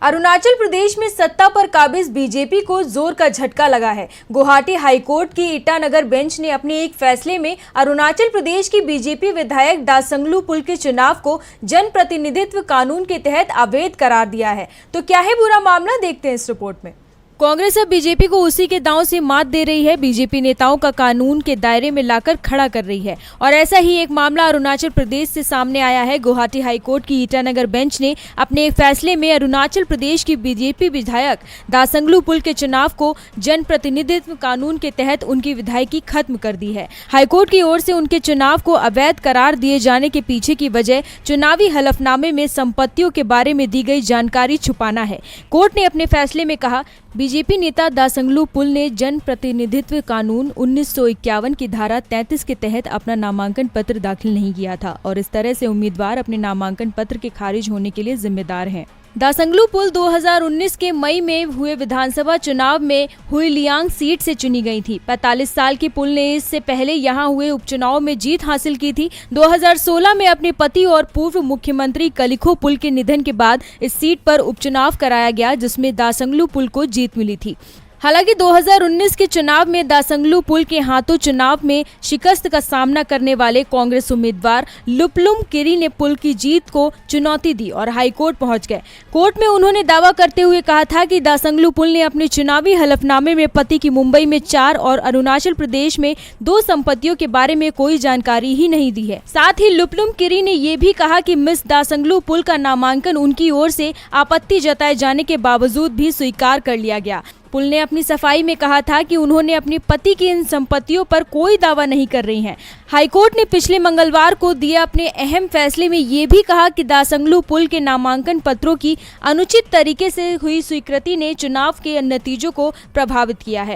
अरुणाचल प्रदेश में सत्ता पर काबिज बीजेपी को जोर का झटका लगा है। गुवाहाटी हाईकोर्ट की ईटानगर बेंच ने अपने एक फैसले में अरुणाचल प्रदेश की बीजेपी विधायक दासंगलु पुल के चुनाव को जनप्रतिनिधित्व कानून के तहत अवैध करार दिया है। तो क्या है पूरा मामला, देखते हैं इस रिपोर्ट में। कांग्रेस अब बीजेपी को उसी के दांव से मात दे रही है। बीजेपी नेताओं का कानून के दायरे में लाकर खड़ा कर रही है और ऐसा ही एक मामला अरुणाचल प्रदेश से सामने आया है। गुवाहाटी हाईकोर्ट की ईटानगर बेंच ने अपने एक फैसले में अरुणाचल प्रदेश की बीजेपी विधायक दासंगलु पुल के चुनाव को जनप्रतिनिधित्व कानून के तहत उनकी विधायकी खत्म कर दी है। हाईकोर्ट की ओर से उनके चुनाव को अवैध करार दिए जाने के पीछे की वजह चुनावी हलफनामे में संपत्तियों के बारे में दी गई जानकारी छुपाना है। कोर्ट ने अपने फैसले में कहा, बीजेपी नेता दासंगलु पुल ने जन प्रतिनिधित्व कानून 1951 की धारा 33 के तहत अपना नामांकन पत्र दाखिल नहीं किया था और इस तरह से उम्मीदवार अपने नामांकन पत्र के खारिज होने के लिए जिम्मेदार हैं। दासंगलु पुल 2019 के मई में हुए विधानसभा चुनाव में हुइलियांग सीट से चुनी गई थी। 45 साल की पुल ने इससे पहले यहां हुए उपचुनाव में जीत हासिल की थी। 2016 में अपने पति और पूर्व मुख्यमंत्री कलिखो पुल के निधन के बाद इस सीट पर उपचुनाव कराया गया, जिसमें दासंगलु पुल को जीत मिली थी। हालांकि 2019 के चुनाव में दासंगलु पुल के हाथों चुनाव में शिकस्त का सामना करने वाले कांग्रेस उम्मीदवार लुपलुम किरी ने पुल की जीत को चुनौती दी और हाईकोर्ट पहुंच गए। कोर्ट में उन्होंने दावा करते हुए कहा था कि दासंगलु पुल ने अपने चुनावी हलफनामे में पति की मुंबई में 4 और अरुणाचल प्रदेश में 2 संपत्तियों के बारे में कोई जानकारी ही नहीं दी है। साथ ही लुपलुम किरी ने यह भी कहा कि मिस दासंगलु पुल का नामांकन उनकी ओर से आपत्ति जताए जाने के बावजूद भी स्वीकार कर लिया गया। पुल ने अपनी सफाई में कहा था कि उन्होंने अपनी पति की इन संपत्तियों पर कोई दावा नहीं कर रही हैं। हाईकोर्ट ने पिछले मंगलवार को दिए अपने अहम फैसले में ये भी कहा कि दासंगलु पुल के नामांकन पत्रों की अनुचित तरीके से हुई स्वीकृति ने चुनाव के नतीजों को प्रभावित किया है।